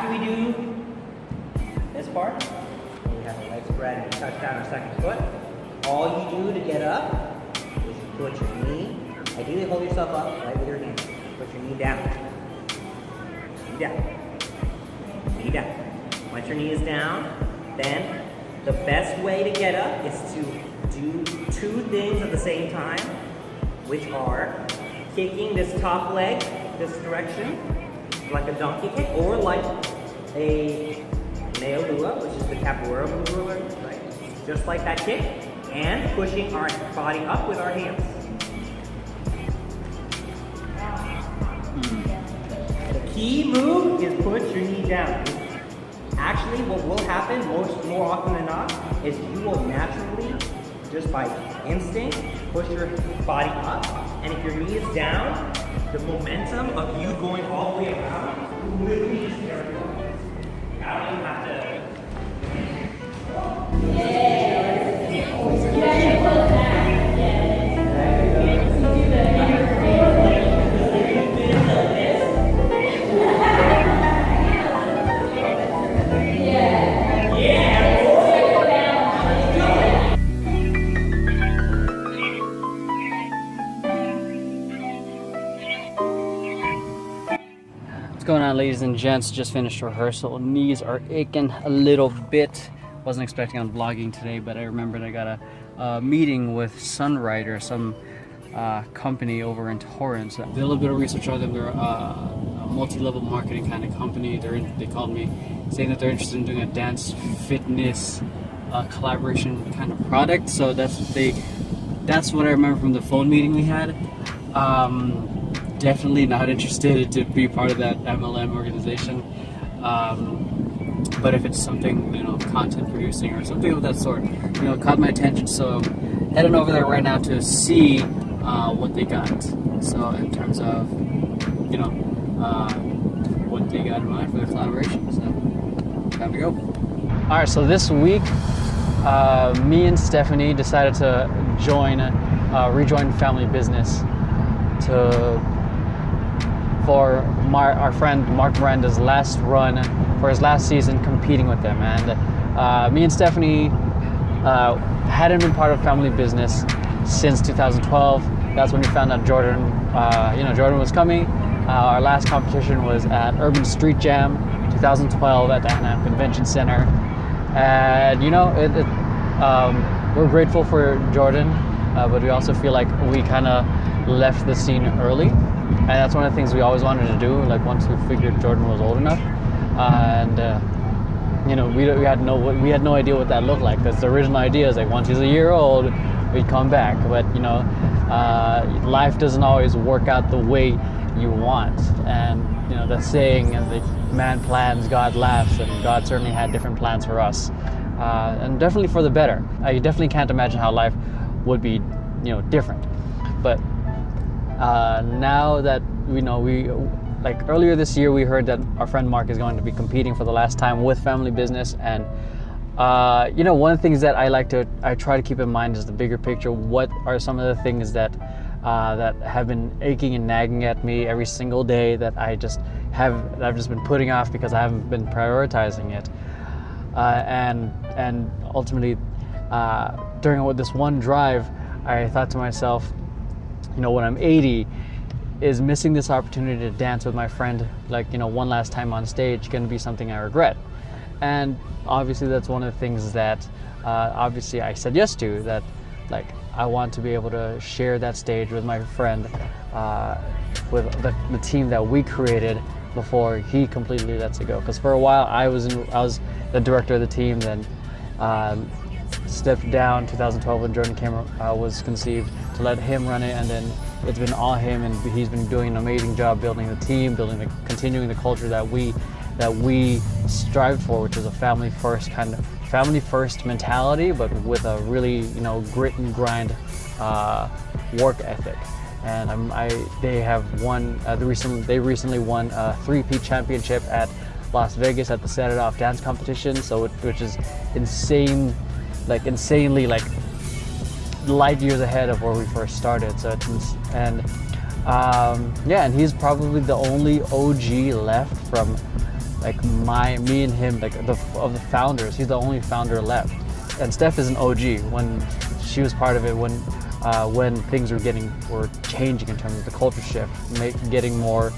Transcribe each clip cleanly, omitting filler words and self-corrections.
after we do this part, we have the legs spread and we touch down our second foot. All you do to get up is you put your knee, ideally hold yourself up right with your hand. Put your knee down. Knee down. Knee down. Once your knee is down, then the best way to get up is to do two things at the same time, which are kicking this top leg this direction, like a donkey kick, or like a Neolua, which is the capoeira move, right? Just like that kick, and pushing our body up with our hands. The key move is put your knee down. Actually, what will happen more often than not is you will naturally, just by instinct, push your body up. And if your knee is down, the momentum of you going all the way around will literally just carry on. I don't even have to. What's going on, ladies and gents? Just finished rehearsal. Knees are aching a little bit. Wasn't expecting on vlogging today, but I remembered I got a meeting with Sunrider, some company over in Torrance. I did a little bit of research on them. They're a multi-level marketing kind of company. They called me saying that they're interested in doing a dance fitness collaboration kind of product. So that's what I remember from the phone meeting we had. Definitely not interested to be part of that MLM organization. But if it's something, content producing or something of that sort, it caught my attention. So heading over there right now to see what they got. So in terms of, what they got in mind for the collaboration. So time to go. All right, so this week, me and Stephanie decided to rejoin family business for our friend Mark Miranda's last run for his last season competing with them. And me and Stephanie hadn't been part of family business since 2012. That's when we found out Jordan was coming. Our last competition was at Urban Street Jam 2012 at the Anaheim Convention Center. And we're grateful for Jordan, but we also feel like we kind of left the scene early. And that's one of the things we always wanted to do, like once we figured Jordan was old enough. We had no idea what that looked like, because the original idea is like once he's a year old, we'd come back. But life doesn't always work out the way you want. And the saying, the man plans, God laughs, and God certainly had different plans for us, and definitely for the better. You definitely can't imagine how life would be, different. But now that earlier this year we heard that our friend Mark is going to be competing for the last time with family business. And one of the things that I try to keep in mind is the bigger picture. What are some of the things that have been aching and nagging at me every single day that I've just been putting off because I haven't been prioritizing it. And ultimately, during this one drive, I thought to myself, when I'm 80, is missing this opportunity to dance with my friend, one last time on stage, going to be something I regret? And obviously that's one of the things that obviously I said yes to, that I want to be able to share that stage with my friend, with the team that we created before he completely lets it go. Because for a while I was the director of the team, then stepped down 2012 when Jordan was conceived, to let him run it, and then it's been all him, and he's been doing an amazing job building the team, continuing the culture that we strived for, which is a family first mentality, but with a really grit and grind work ethic. And they recently won a 3-peat championship at Las Vegas at the Set It Off dance competition, which is insanely light years ahead of where we first started. And he's probably the only OG left from like me and him, like of the founders. He's the only founder left, and Steph is an OG. When she was part of it, when things were changing in terms of the culture shift, getting more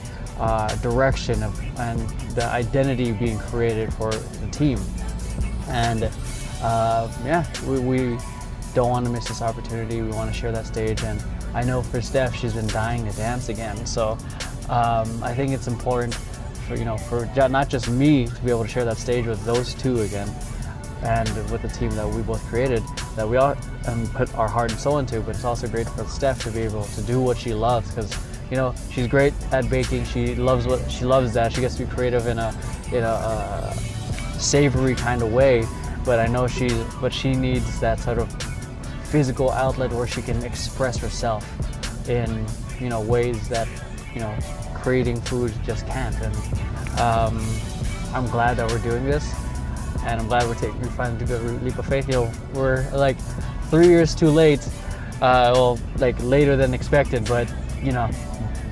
direction and the identity being created for the team. And yeah, we don't want to miss this opportunity. We want to share that stage, and I know for Steph, she's been dying to dance again. So I think it's important for not just me to be able to share that stage with those two again, and with the team that we both created, that we all put our heart and soul into. But it's also great for Steph to be able to do what she loves, because she's great at baking. She loves that. She gets to be creative in a savory kind of way. But I know she needs that sort of physical outlet where she can express herself in ways that creating food just can't. And I'm glad that we're doing this, and I'm glad we finally took a leap of faith. We're like 3 years too late, well, like later than expected, but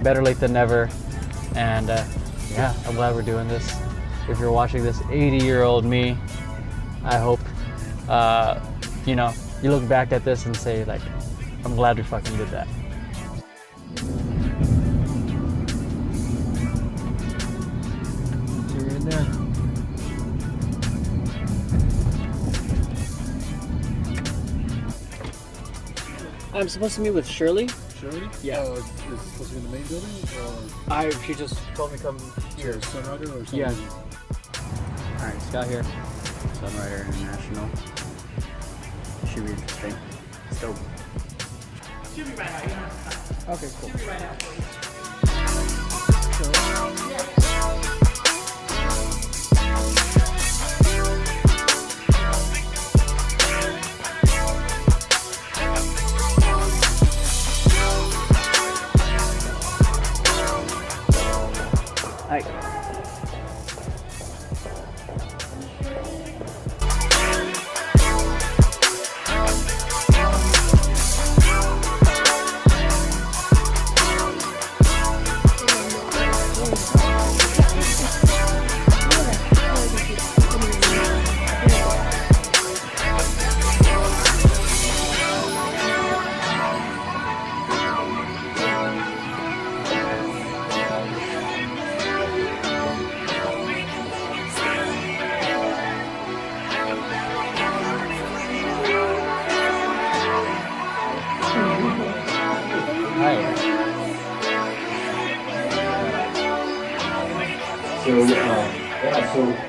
better late than never. And yeah, I'm glad we're doing this. If you're watching this, 80-year-old me, I hope you look back at this and say, like, I'm glad we fucking did that. You're in there. I'm supposed to meet with Shirley. Shirley? Yeah. Is it supposed to be in the main building, or She just told me to come here. Sunrider or something? Yeah. All right, Scott here. Sunrider International. Should be interesting. It's dope. Should be right now. You don't have to stop. Okay, cool. Should be right now for you. Hi.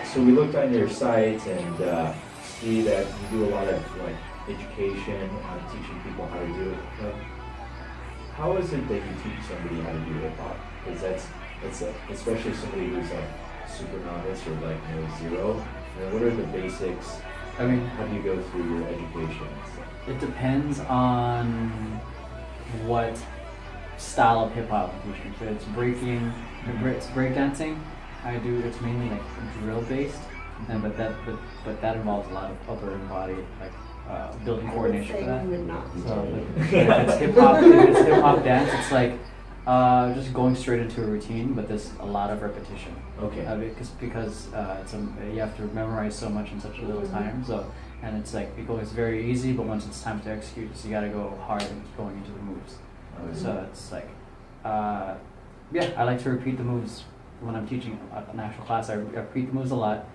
So we looked on your site and see that you do a lot of like education on teaching people how to do it. How is it that you teach somebody how to do hip hop? Because that's especially somebody who's like super novice or like zero. What are the basics? I mean, how do you go through your education? it depends on what style of hip hop I'm teaching. If it's breakdancing, it's mainly like drill based, and but that involves a lot of upper and body, like building coordination for that. So if it's hip hop dance, it's like just going straight into a routine, but there's a lot of repetition. Okay. Because you have to memorize so much in such a little time. So and it's like it's very easy, but once it's time to execute, so you got to go hard and going into the moves. So it's like yeah, I like to repeat the moves when I'm teaching an actual class. I repeat the moves a lot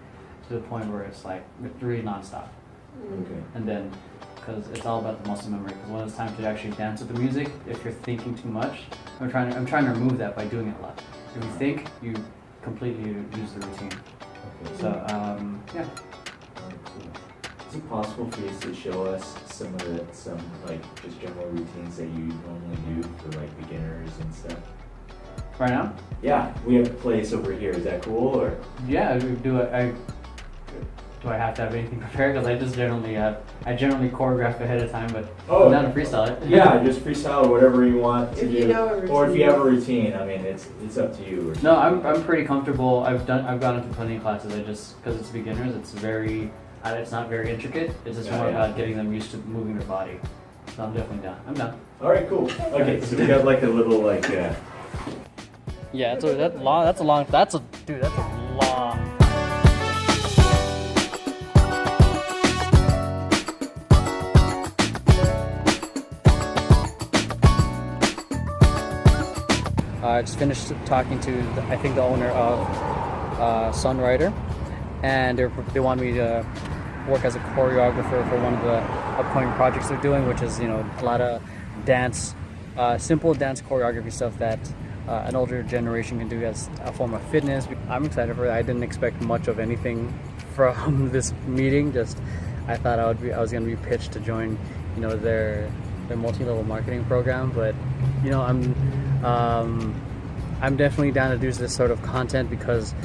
to the point where it's like really nonstop. Okay. And then, because it's all about the muscle memory. Because when it's time to actually dance with the music, if you're thinking too much, I'm trying to remove that by doing it a lot. If you think, you completely lose the routine. Okay. So yeah. Is it possible for you to show us some like just general routines that you normally do for like beginners and stuff? Right now? Yeah, we have a place over here. Is that cool or? Yeah, do I have to have anything prepared? Because I generally choreograph ahead of time, but I'm down to freestyle it. Yeah, just freestyle or whatever you want to If do. you know a routine. Or if you have a routine, I mean, it's up to you. No, I'm pretty comfortable. I've gone into plenty of classes. Because it's beginners, it's not very intricate. It's just more about getting them used to moving their body. So I'm definitely down. I'm down. All right, cool. Okay, so we got like a little like. Yeah, that's a long. That's a long. I just finished talking to I think the owner of Sunrider, and they want me to work as a choreographer for one of the upcoming projects they're doing, which is, you know, a lot of dance, simple dance choreography stuff that an older generation can do as a form of fitness. I'm excited for it. I didn't expect much of anything from this meeting. Just I thought I was going to be pitched to join, you know, their multi-level marketing program. But you know, I'm definitely down to do this sort of content because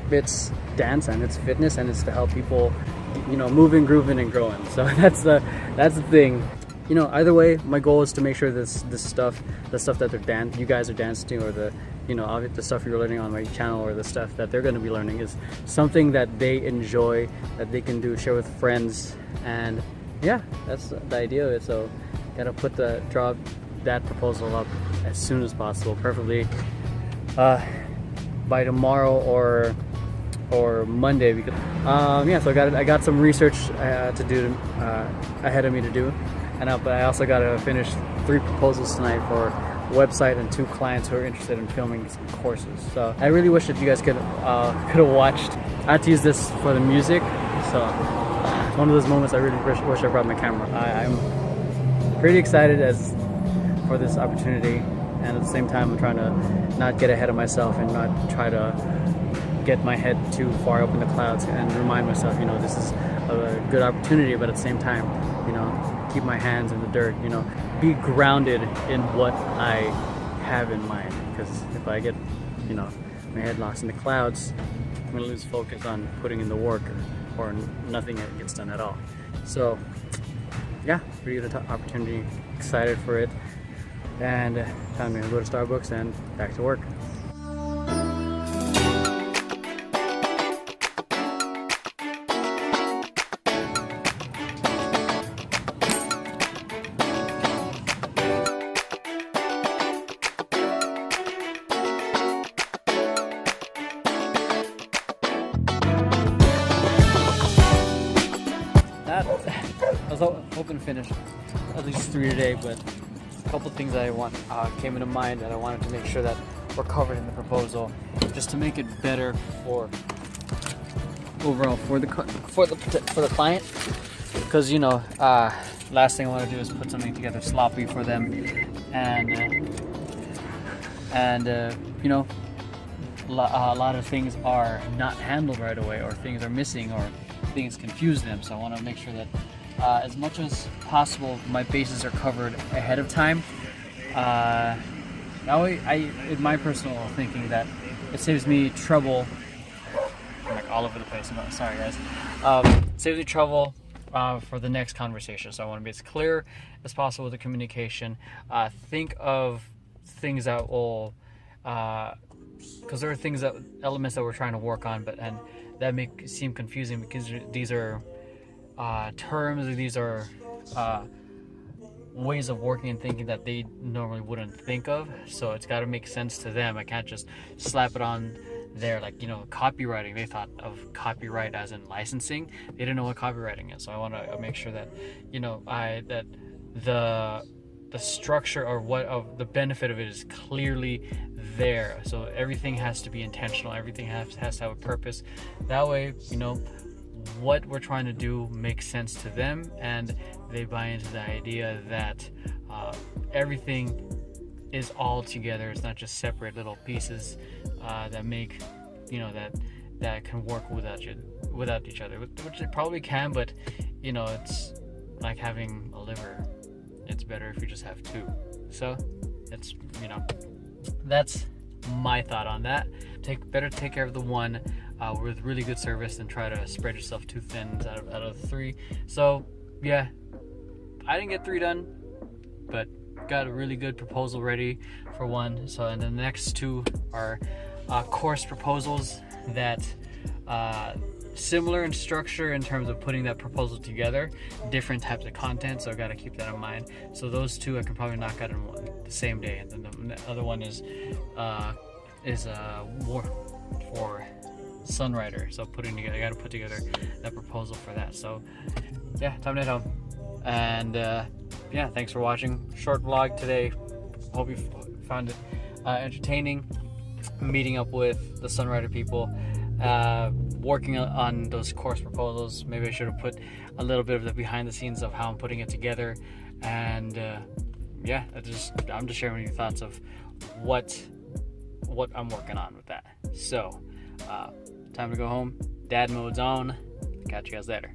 it's dance and it's fitness and it's to help people, you know, moving, grooving, and growing. So that's the thing. You know, either way, my goal is to make sure the stuff that you guys are dancing, or the, you know, the stuff you're learning on my channel, or the stuff that they're going to be learning, is something that they enjoy, that they can do, share with friends, and yeah, that's the idea of it. So, gotta drop that proposal up as soon as possible, preferably by tomorrow or Monday, because yeah. So I got some research to do ahead of me to do. But I also got to finish 3 proposals tonight for a website and 2 clients who are interested in filming some courses. So I really wish that you guys could have watched. I had to use this for the music, so it's one of those moments I really wish I brought my camera. I'm pretty excited for this opportunity, and at the same time I'm trying to not get ahead of myself and not try to get my head too far up in the clouds, and remind myself, you know, this is a good opportunity, but at the same time, you know, keep my hands in the dirt, you know, be grounded in what I have in mind, because if I get, you know, my head lost in the clouds, I'm gonna lose focus on putting in the work, or nothing gets done at all. So yeah, pretty good opportunity, excited for it, and time to go to Starbucks and back to work. I was hoping to finish at least 3 today, but a couple things came into mind that I wanted to make sure that were covered in the proposal, just to make it better for overall for the client. Because, you know, last thing I want to do is put something together sloppy for them, and you know, a lot of things are not handled right away, or things are missing, or things confuse them. So I want to make sure that as much as possible my bases are covered ahead of time. That way, in my personal thinking, that it saves me trouble. I'm like all over the place. Sorry guys. Saves me trouble for the next conversation. So I want to be as clear as possible with the communication. Think of things that will, because there are elements that we're trying to work on, and that make seem confusing, because these are terms, these are ways of working and thinking that they normally wouldn't think of. So it's got to make sense to them. I can't just slap it on there, like, you know, copywriting. They thought of copyright as in licensing. They didn't know what copywriting is. So I want to make sure that, you know, that the structure of the benefit of it is clearly there. So everything has to be intentional. Everything has to have a purpose. That way, you know, what we're trying to do makes sense to them, and they buy into the idea that everything is all together. It's not just separate little pieces that make, you know, that can work without each other, which it probably can, but, you know, it's like having a liver. It's better if you just have 2. So it's, you know, that's my thought on that. Better take care of the one with really good service than try to spread yourself too thin out of 3. So yeah, I didn't get 3 done, but got a really good proposal ready for 1. So, and the next 2 are course proposals that similar in structure in terms of putting that proposal together, different types of content, so I got to keep that in mind. So those 2 I can probably knock out in the same day, and then the other one is for Sunrider. So I got to put together that proposal for that. So yeah, time to head home. And yeah, thanks for watching. Short vlog today. Hope you found it entertaining, meeting up with the Sunrider people, working on those course proposals. Maybe I should have put a little bit of the behind the scenes of how I'm putting it together, and yeah, I'm just sharing with you thoughts of what I'm working on with that. So time to go home. Dad mode's on. Catch you guys later.